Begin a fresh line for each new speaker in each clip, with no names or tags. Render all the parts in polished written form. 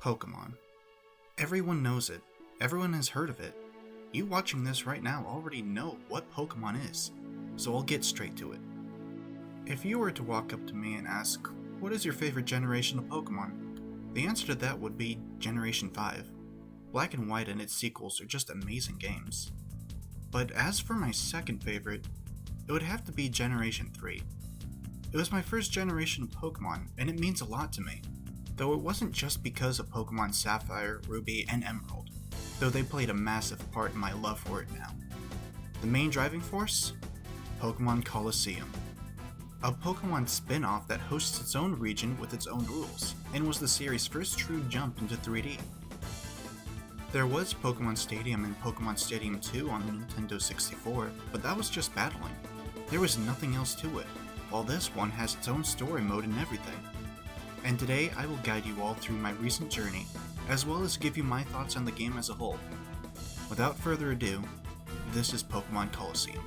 Pokémon. Everyone knows it. Everyone has heard of it. You watching this right now already know what Pokémon is, so I'll get straight to it. If you were to walk up to me and ask, what is your favorite generation of Pokémon? The answer to that would be Generation 5. Black and White and its sequels are just amazing games. But as for my second favorite, it would have to be Generation 3. It was my first generation of Pokémon, and it means a lot to me. Though it wasn't just because of Pokémon Sapphire, Ruby, and Emerald, though they played a massive part in my love for it now. The main driving force? Pokémon Colosseum. A Pokémon spin-off that hosts its own region with its own rules, and was the series' first true jump into 3D. There was Pokémon Stadium and Pokémon Stadium 2 on the Nintendo 64, but that was just battling. There was nothing else to it, while this one has its own story mode and everything. And today I will guide you all through my recent journey, as well as give you my thoughts on the game as a whole. Without further ado, this is Pokémon Colosseum.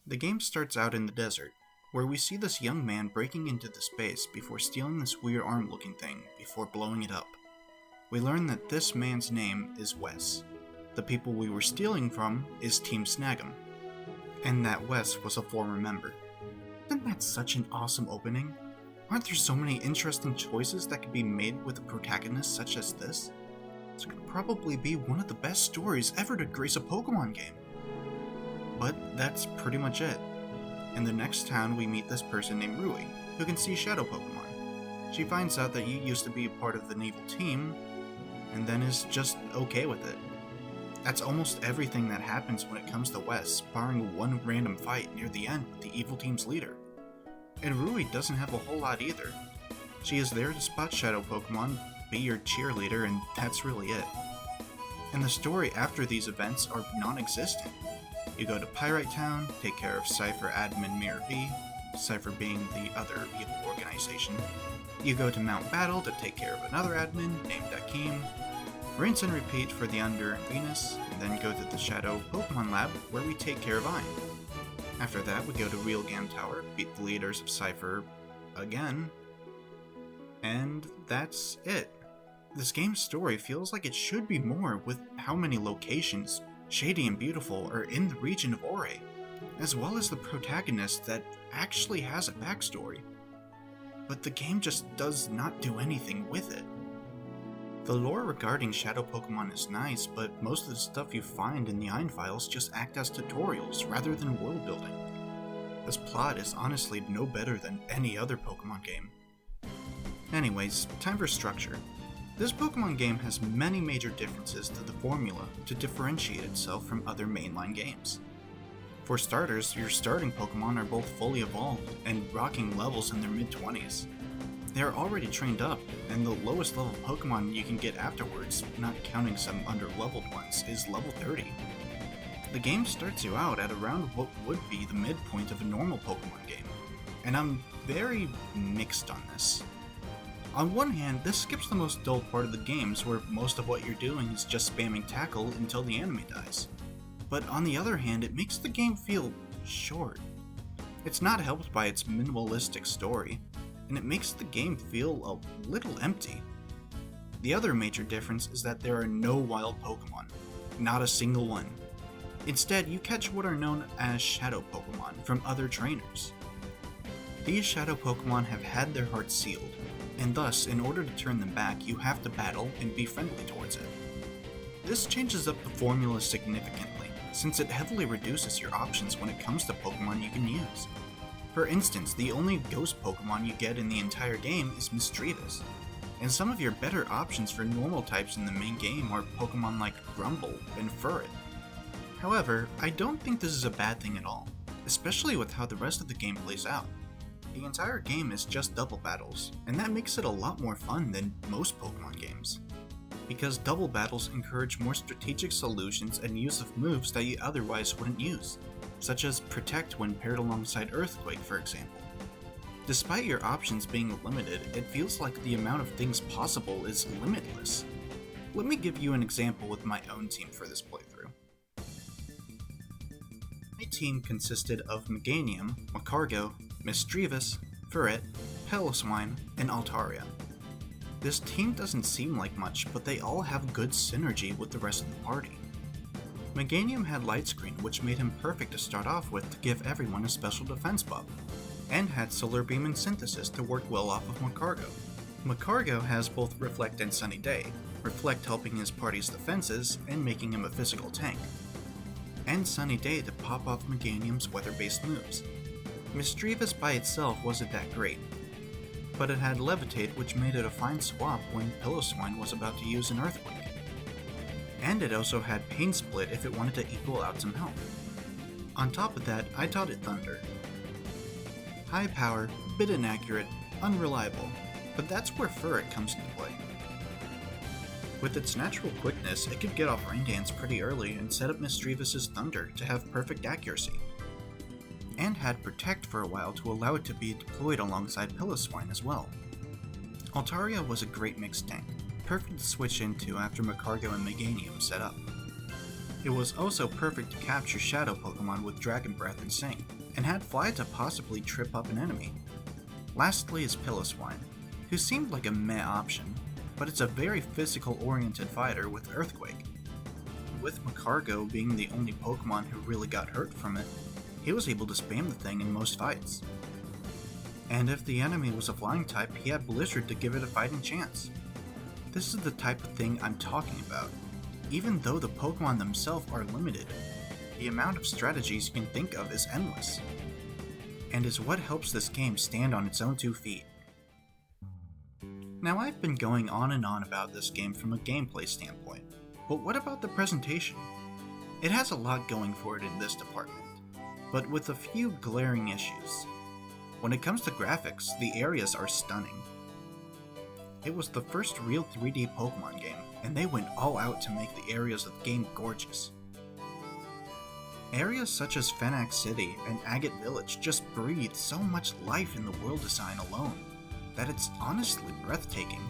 The game starts out in the desert, where we see this young man breaking into the space before stealing this weird arm-looking thing before blowing it up. We learn that this man's name is Wes. The people we were stealing from is Team Snag'em, and that Wes was a former member. Isn't that such an awesome opening? Aren't there so many interesting choices that could be made with a protagonist such as this? This could probably be one of the best stories ever to grace a Pokemon game. But that's pretty much it. In the next town we meet this person named Rui, who can see shadow Pokemon. She finds out that you used to be a part of the evil team, and then is just okay with it. That's almost everything that happens when it comes to Wes, barring one random fight near the end with the evil team's leader. And Rui doesn't have a whole lot either. She is there to spot shadow Pokemon, be your cheerleader, and that's really it. And the story after these events are non-existent. You go to Pyrite Town, take care of Cypher admin Mirror V, Cypher being the other evil organization. You go to Mount Battle to take care of another admin named Akeem. Rinse and repeat for the Under and Venus, and then go to the Shadow Pokemon Lab where we take care of Vine. After that we go to Real Gam Tower, beat the leaders of Cypher again, and that's it. This game's story feels like it should be more with how many locations, Shady and Beautiful, are in the region of Ore, as well as the protagonist that actually has a backstory. But the game just does not do anything with it. The lore regarding Shadow Pokemon is nice, but most of the stuff you find in the Iron Files just act as tutorials rather than world building. This plot is honestly no better than any other Pokemon game. Anyways, time for structure. This Pokemon game has many major differences to the formula to differentiate itself from other mainline games. For starters, your starting Pokemon are both fully evolved and rocking levels in their mid-20s. They are already trained up, and the lowest level Pokemon you can get afterwards, not counting some under-leveled ones, is level 30. The game starts you out at around what would be the midpoint of a normal Pokemon game, and I'm very mixed on this. On one hand, this skips the most dull part of the games where most of what you're doing is just spamming tackle until the enemy dies. But on the other hand, it makes the game feel short. It's not helped by its minimalistic story, and it makes the game feel a little empty. The other major difference is that there are no wild Pokemon, not a single one. Instead, you catch what are known as shadow Pokemon from other trainers. These shadow Pokemon have had their hearts sealed, and thus, in order to turn them back, you have to battle and be friendly towards it. This changes up the formula significantly, since it heavily reduces your options when it comes to Pokemon you can use. For instance, the only ghost Pokemon you get in the entire game is Misdreavus, and some of your better options for normal types in the main game are Pokemon like Grumble and Furret. However, I don't think this is a bad thing at all, especially with how the rest of the game plays out. The entire game is just double battles, and that makes it a lot more fun than most Pokemon games. Because double battles encourage more strategic solutions and use of moves that you otherwise wouldn't use. such as Protect when paired alongside Earthquake, for example. Despite your options being limited, it feels like the amount of things possible is limitless. Let me give you an example with my own team for this playthrough. My team consisted of Meganium, Macargo, Misdreavus, Ferret, Piloswine, and Altaria. This team doesn't seem like much, but they all have good synergy with the rest of the party. Meganium had Light Screen, which made him perfect to start off with to give everyone a special defense buff, and had Solar Beam and Synthesis to work well off of Macargo. Macargo has both Reflect and Sunny Day, Reflect helping his party's defenses and making him a physical tank, and Sunny Day to pop off Meganium's weather-based moves. Misdreavus by itself wasn't that great, but it had Levitate, which made it a fine swap when Piloswine was about to use an Earthquake. And it also had Pain Split if it wanted to equal out some health. On top of that, I taught it Thunder. High power, bit inaccurate, unreliable, but that's where Ferret comes into play. With its natural quickness, it could get off Rain Dance pretty early and set up Misdreavus' Thunder to have perfect accuracy, and had Protect for a while to allow it to be deployed alongside Piloswine as well. Altaria was a great mixed tank, perfect to switch into after Macargo and Meganium set up. It was also perfect to capture Shadow Pokemon with Dragon Breath and Sing, and had Fly to possibly trip up an enemy. Lastly is Piloswine, who seemed like a meh option, but it's a very physical-oriented fighter with Earthquake. With Macargo being the only Pokemon who really got hurt from it, he was able to spam the thing in most fights. And if the enemy was a flying type, he had Blizzard to give it a fighting chance. This is the type of thing I'm talking about. Even though the Pokemon themselves are limited, the amount of strategies you can think of is endless, and is what helps this game stand on its own 2 feet. Now, I've been going on and on about this game from a gameplay standpoint, but what about the presentation? It has a lot going for it in this department, but with a few glaring issues. When it comes to graphics, the areas are stunning. It was the first real 3D Pokemon game, and they went all out to make the areas of the game gorgeous. Areas such as Phoenix City and Agate Village just breathe so much life in the world design alone that it's honestly breathtaking.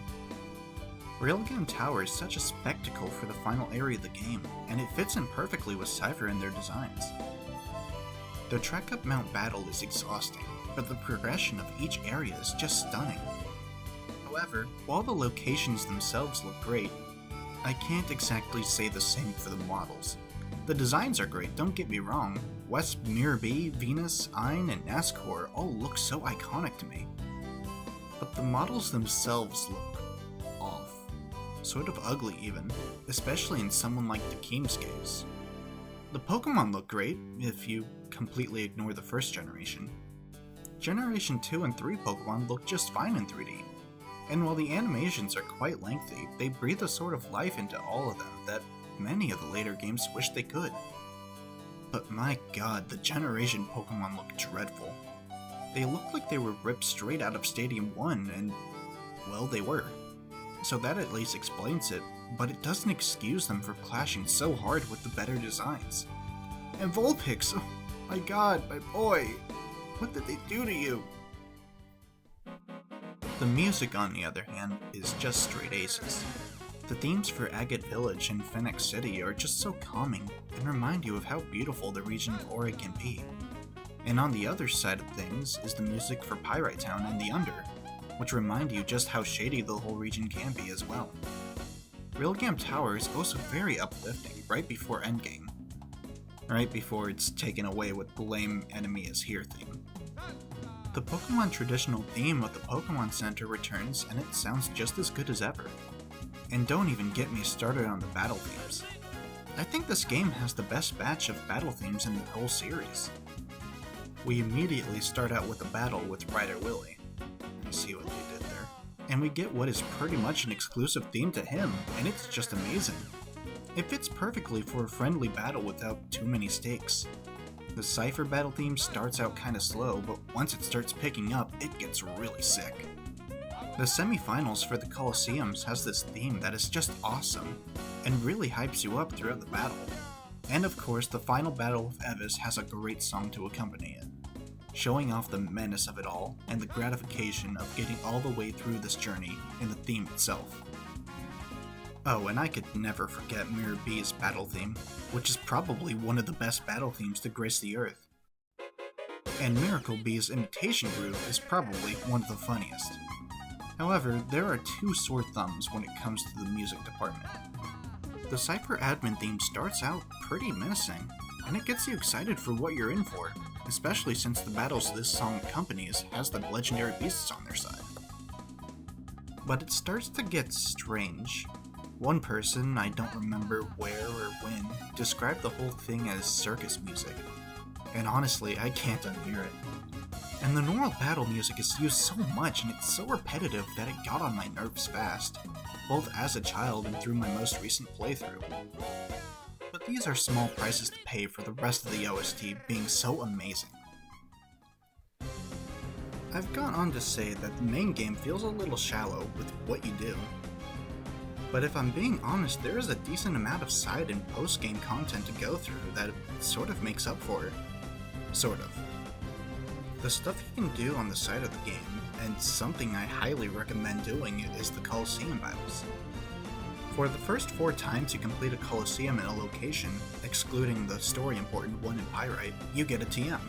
Railgun Tower is such a spectacle for the final area of the game, and it fits in perfectly with Cypher in their designs. The trek up Mount Battle is exhausting, but the progression of each area is just stunning. However, while the locations themselves look great, I can't exactly say the same for the models. The designs are great, don't get me wrong. West Mirabee, Venus, Ein, and Nazcor all look so iconic to me. But the models themselves look off. Sort of ugly even, especially in someone like Dakeem's case. The Pokemon look great, if you completely ignore the first generation. Generation 2 and 3 Pokemon look just fine in 3D. And while the animations are quite lengthy, they breathe a sort of life into all of them that many of the later games wish they could. But my god, the generation Pokemon look dreadful. They look like they were ripped straight out of Stadium 1, and, well, they were. So that at least explains it, but it doesn't excuse them for clashing so hard with the better designs. And Vulpix, oh my god, my boy, what did they do to you? The music, on the other hand, is just straight aces. The themes for Agate Village and Phoenix City are just so calming and remind you of how beautiful the region of Ori can be. And on the other side of things is the music for Pyrite Town and the Under, which remind you just how shady the whole region can be as well. Railgun Tower is also very uplifting right before Endgame. Right before it's taken away with the lame enemy is here theme. The Pokemon traditional theme of the Pokemon Center returns, and it sounds just as good as ever. And don't even get me started on the battle themes. I think this game has the best batch of battle themes in the whole series. We immediately start out with a battle with Ryder Willie. You see what they did there. And we get what is pretty much an exclusive theme to him, and it's just amazing. It fits perfectly for a friendly battle without too many stakes. The Cypher battle theme starts out kinda slow, but once it starts picking up, it gets really sick. The semifinals for the Colosseums has this theme that is just awesome, and really hypes you up throughout the battle. And of course, the final battle of Evis has a great song to accompany it, showing off the menace of it all and the gratification of getting all the way through this journey in the theme itself. Oh, and I could never forget Mirror B's battle theme, which is probably one of the best battle themes to grace the earth. And Miracle B's imitation groove is probably one of the funniest. However, there are two sore thumbs when it comes to the music department. The Cypher admin theme starts out pretty menacing, and it gets you excited for what you're in for, especially since the battles this song accompanies has the legendary beasts on their side. But it starts to get strange. One person, I don't remember where or when, described the whole thing as circus music, and honestly, I can't unhear it. And the normal battle music is used so much and it's so repetitive that it got on my nerves fast, both as a child and through my most recent playthrough. But these are small prices to pay for the rest of the OST being so amazing. I've gone on to say that the main game feels a little shallow with what you do. But if I'm being honest, there is a decent amount of side and post-game content to go through that sort of makes up for it. Sort of. The stuff you can do on the side of the game, and something I highly recommend doing, is the Colosseum battles. For the first 4 times you complete a Colosseum in a location, excluding the story important one in Pyrite, you get a TM.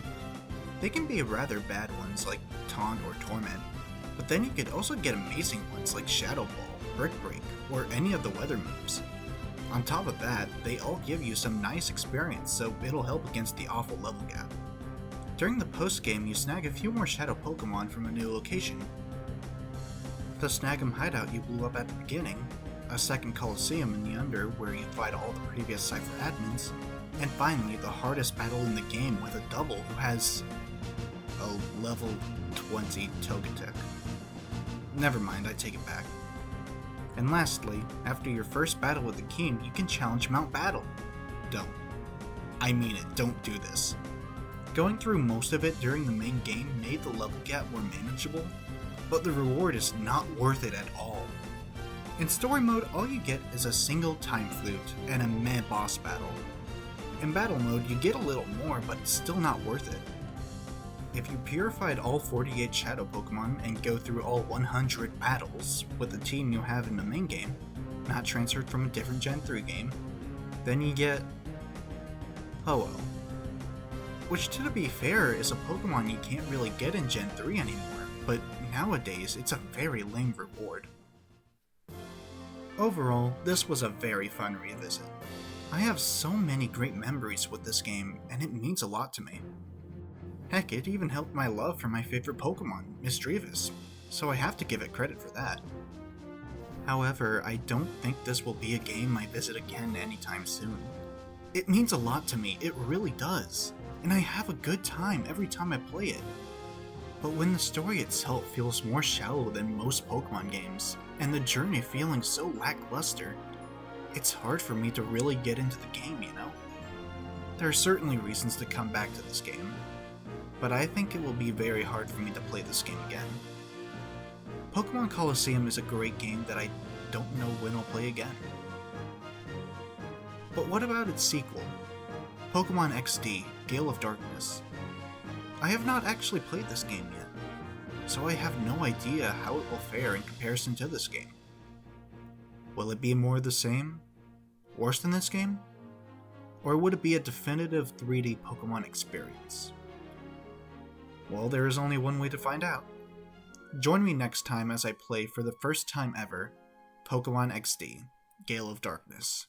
They can be rather bad ones like Taunt or Torment, but then you could also get amazing ones like Shadow Ball, Brick Break, or any of the weather moves. On top of that, they all give you some nice experience, so it'll help against the awful level gap. During the post-game, you snag a few more Shadow Pokemon from a new location. The Snag'em hideout you blew up at the beginning, a second Colosseum in the Under where you fight all the previous Cypher admins, and finally the hardest battle in the game with a double who has a level 20 Togetic. Never mind, I take it back. And lastly, after your first battle with the king, you can challenge Mount Battle. Don't. I mean it, don't do this. Going through most of it during the main game made the level gap more manageable, but the reward is not worth it at all. In story mode, all you get is a single Time Flute and a meh boss battle. In battle mode, you get a little more, but it's still not worth it. If you purified all 48 Shadow Pokemon and go through all 100 battles with the team you have in the main game, not transferred from a different Gen 3 game, then you get Ho-Oh. Which, to be fair, is a Pokemon you can't really get in Gen 3 anymore, but nowadays it's a very lame reward. Overall, this was a very fun revisit. I have so many great memories with this game, and it means a lot to me. Heck, it even helped my love for my favorite Pokemon, Misdreavus, so I have to give it credit for that. However, I don't think this will be a game I visit again anytime soon. It means a lot to me, it really does, and I have a good time every time I play it. But when the story itself feels more shallow than most Pokemon games, and the journey feeling so lackluster, it's hard for me to really get into the game, you know? There are certainly reasons to come back to this game, but I think it will be very hard for me to play this game again. Pokémon Colosseum is a great game that I don't know when I'll play again. But what about its sequel, Pokémon XD, Gale of Darkness? I have not actually played this game yet, so I have no idea how it will fare in comparison to this game. Will it be more of the same? Worse than this game? Or would it be a definitive 3D Pokemon experience? Well, there is only one way to find out. Join me next time as I play for the first time ever, Pokémon XD, Gale of Darkness.